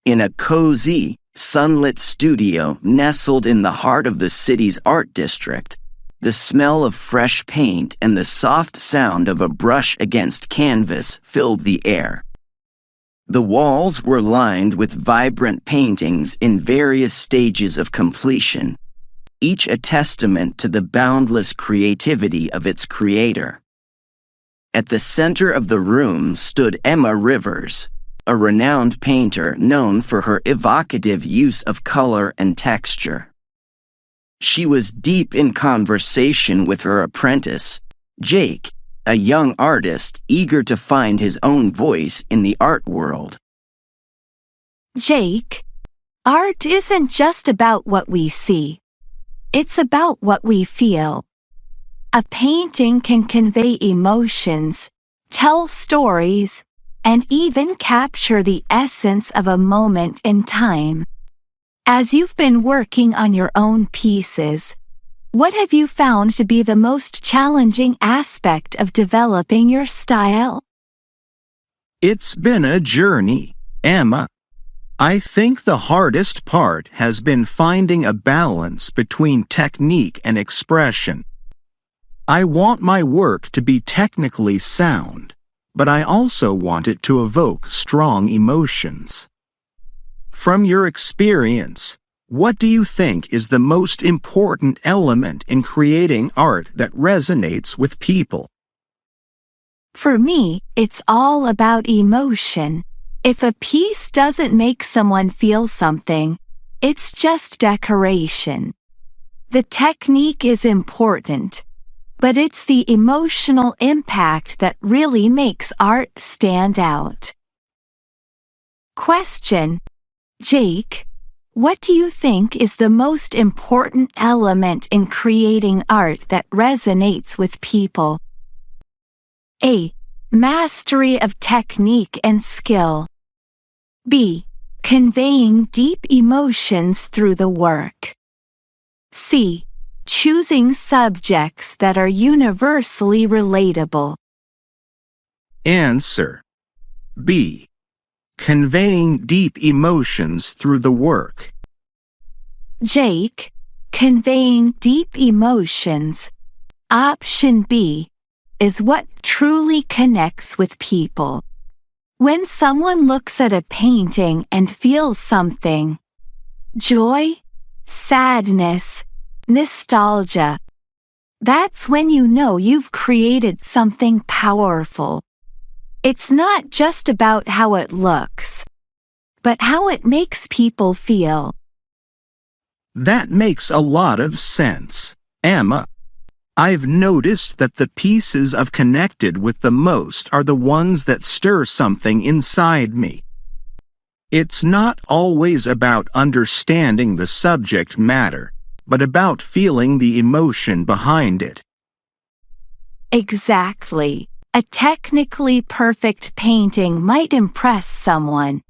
In a cozy, sunlit studio nestled in the heart of the city's art district, the smell of fresh paint and the soft sound of a brush against canvas filled the air. The walls were lined with vibrant paintings in various stages of completion, each a testament to the boundless creativity of its creator. At the center of the room stood Emma Rivers, a renowned painter known for her evocative use of color and texture. She was deep in conversation with her apprentice, Jake, a young artist eager to find his own voice in the art world. Jake, art isn't just about what we see. It's about what we feel. A painting can convey emotions, tell stories, and even capture the essence of a moment in time. As you've been working on your own pieces, what have you found to be the most challenging aspect of developing your style? It's been a journey, Emma. I think the hardest part has been finding a balance between technique and expression. I want my work to be technically sound, but I also want it to evoke strong emotions. From your experience, what do you think is the most important element in creating art that resonates with people? For me, it's all about emotion. If a piece doesn't make someone feel something, it's just decoration. The technique is important, but it's the emotional impact that really makes art stand out. Question: Jake, what do you think is the most important element in creating art that resonates with people? A. Mastery of technique and skill. B. Conveying deep emotions through the work. C. Choosing subjects that are universally relatable. Answer: B. Conveying deep emotions through the work. Jake, conveying deep emotions. Option B is what truly connects with people. When someone looks at a painting and feels something, joy, sadness, nostalgia, that's when you know you've created something powerful. It's not just about how it looks, but how it makes people feel. That makes a lot of sense, Emma. I've noticed that the pieces I've connected with the most are the ones that stir something inside me. It's not always about understanding the subject matter, but about feeling the emotion behind it. Exactly. A technically perfect painting might impress someone,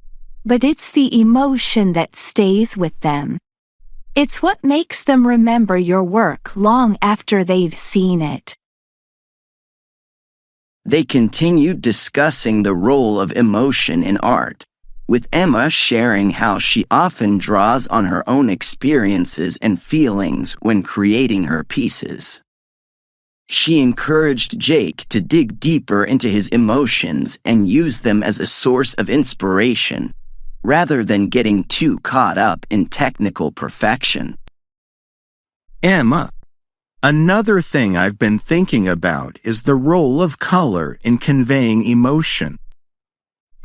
but it's the emotion that stays with them. It's what makes them remember your work long after they've seen it. They continued discussing the role of emotion in art, with Emma sharing how she often draws on her own experiences and feelings when creating her pieces. She encouraged Jake to dig deeper into his emotions and use them as a source of inspiration, rather than getting too caught up in technical perfection. Emma, another thing I've been thinking about is the role of color in conveying emotion.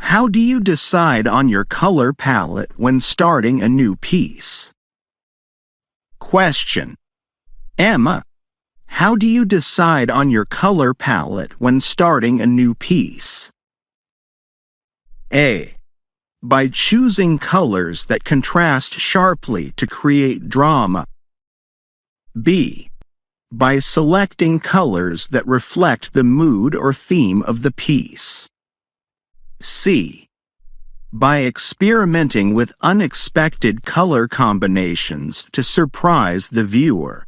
How do you decide on your color palette when starting a new piece? Question: Emma, how do you decide on your color palette when starting a new piece? A. By choosing colors that contrast sharply to create drama. B. By selecting colors that reflect the mood or theme of the piece. C. By experimenting with unexpected color combinations to surprise the viewer.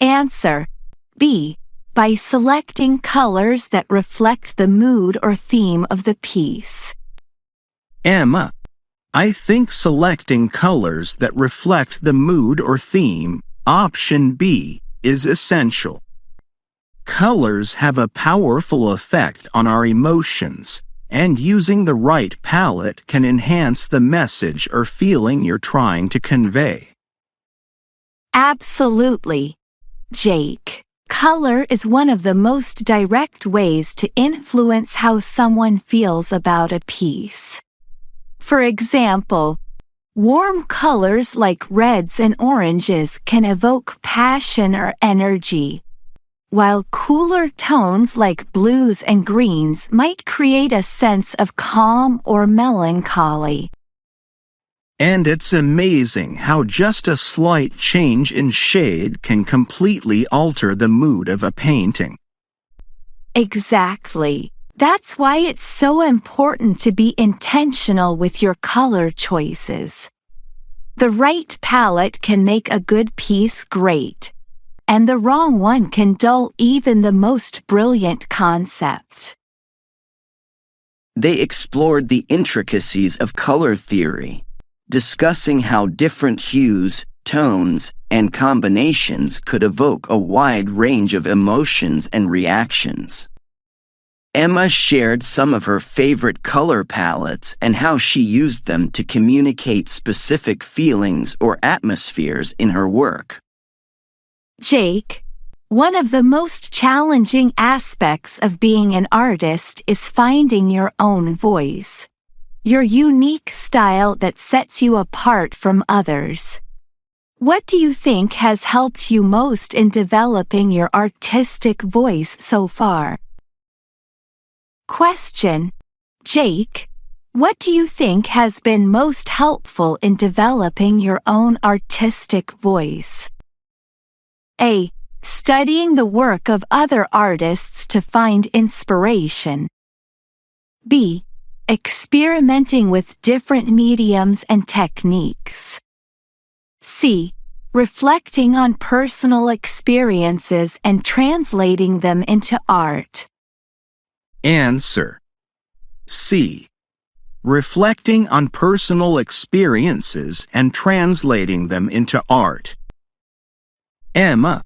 Answer: B. By selecting colors that reflect the mood or theme of the piece. Emma, I think selecting colors that reflect the mood or theme, option B, is essential. Colors have a powerful effect on our emotions, and using the right palette can enhance the message or feeling you're trying to convey. Absolutely, Jake. Color is one of the most direct ways to influence how someone feels about a piece. For example, warm colors like reds and oranges can evoke passion or energy, while cooler tones like blues and greens might create a sense of calm or melancholy. And it's amazing how just a slight change in shade can completely alter the mood of a painting. Exactly. That's why it's so important to be intentional with your color choices. The right palette can make a good piece great, and the wrong one can dull even the most brilliant concept. They explored the intricacies of color theory, discussing how different hues, tones, and combinations could evoke a wide range of emotions and reactions. Emma shared some of her favorite color palettes and how she used them to communicate specific feelings or atmospheres in her work. Jake, one of the most challenging aspects of being an artist is finding your own voice, your unique style that sets you apart from others. What do you think has helped you most in developing your artistic voice so far? Question: Jake, what do you think has been most helpful in developing your own artistic voice? A. Studying the work of other artists to find inspiration. B. Experimenting with different mediums and techniques. C. Reflecting on personal experiences and translating them into art. Answer: C. Reflecting on personal experiences and translating them into art. Emma,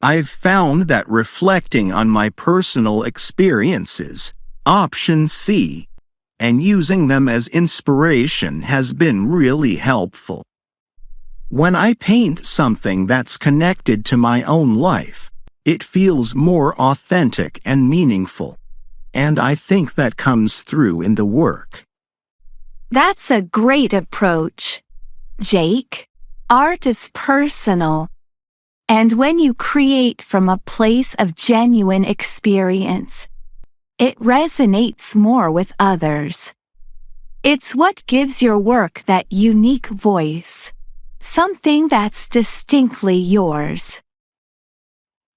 I've found that reflecting on my personal experiences, option C, and using them as inspiration has been really helpful. When I paint something that's connected to my own life, it feels more authentic and meaningful, and I think that comes through in the work. That's a great approach, Jake. Art is personal, and when you create from a place of genuine experience, it resonates more with others. It's what gives your work that unique voice, something that's distinctly yours.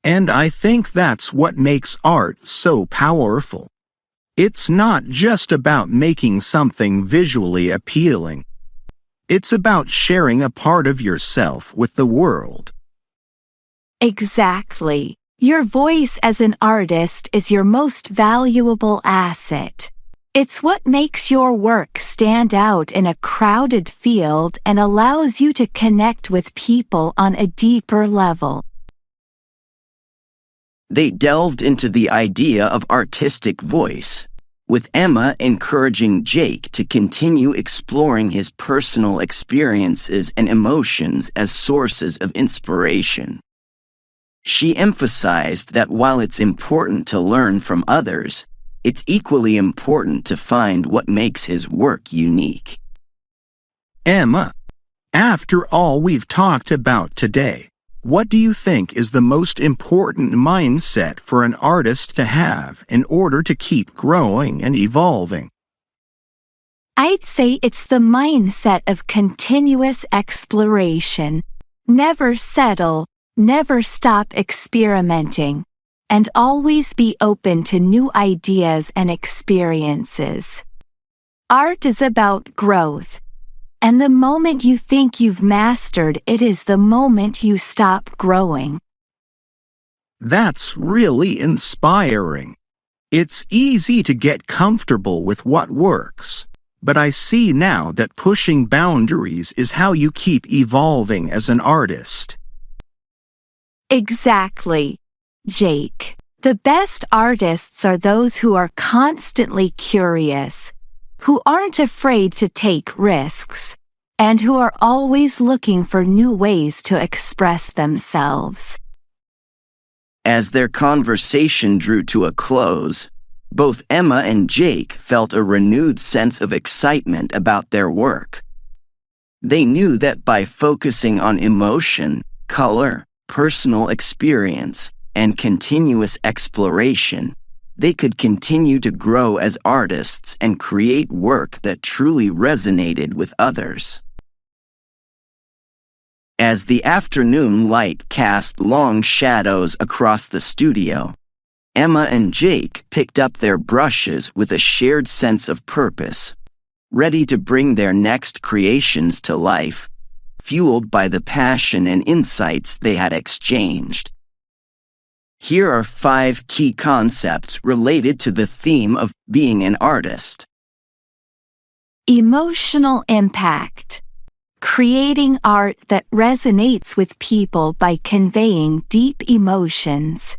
And I think that's what makes art so powerful. It's not just about making something visually appealing. It's about sharing a part of yourself with the world. Exactly. Your voice as an artist is your most valuable asset. It's what makes your work stand out in a crowded field and allows you to connect with people on a deeper level. They delved into the idea of artistic voice, with Emma encouraging Jake to continue exploring his personal experiences and emotions as sources of inspiration. She emphasized that while it's important to learn from others, it's equally important to find what makes his work unique. Emma, after all we've talked about today, what do you think is the most important mindset for an artist to have in order to keep growing and evolving? I'd say it's the mindset of continuous exploration. Never settle, never stop experimenting, and always be open to new ideas and experiences. Art is about growth, and the moment you think you've mastered it is the moment you stop growing. That's really inspiring. It's easy to get comfortable with what works, But I see now that pushing boundaries is how you keep evolving as an artist. Exactly, Jake. The best artists are those who are constantly curious, who aren't afraid to take risks, and who are always looking for new ways to express themselves. As their conversation drew to a close, both Emma and Jake felt a renewed sense of excitement about their work. They knew that by focusing on emotion, color, personal experience, and continuous exploration, they could continue to grow as artists and create work that truly resonated with others. As the afternoon light cast long shadows across the studio, Emma and Jake picked up their brushes with a shared sense of purpose, ready to bring their next creations to life, fueled by the passion and insights they had exchanged. Here are 5 key concepts related to the theme of being an artist. Emotional impact. Creating art that resonates with people by conveying deep emotions.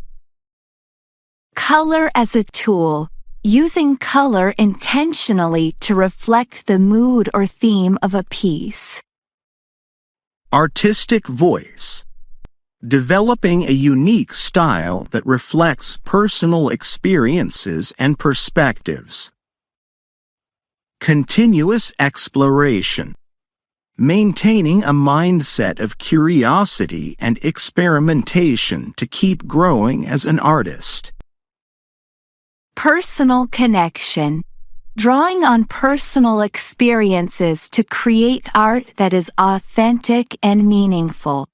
Color as a tool. Using color intentionally to reflect the mood or theme of a piece. Artistic voice. Developing a unique style that reflects personal experiences and perspectives. Continuous exploration. Maintaining a mindset of curiosity and experimentation to keep growing as an artist. Personal connection. Drawing on personal experiences to create art that is authentic and meaningful.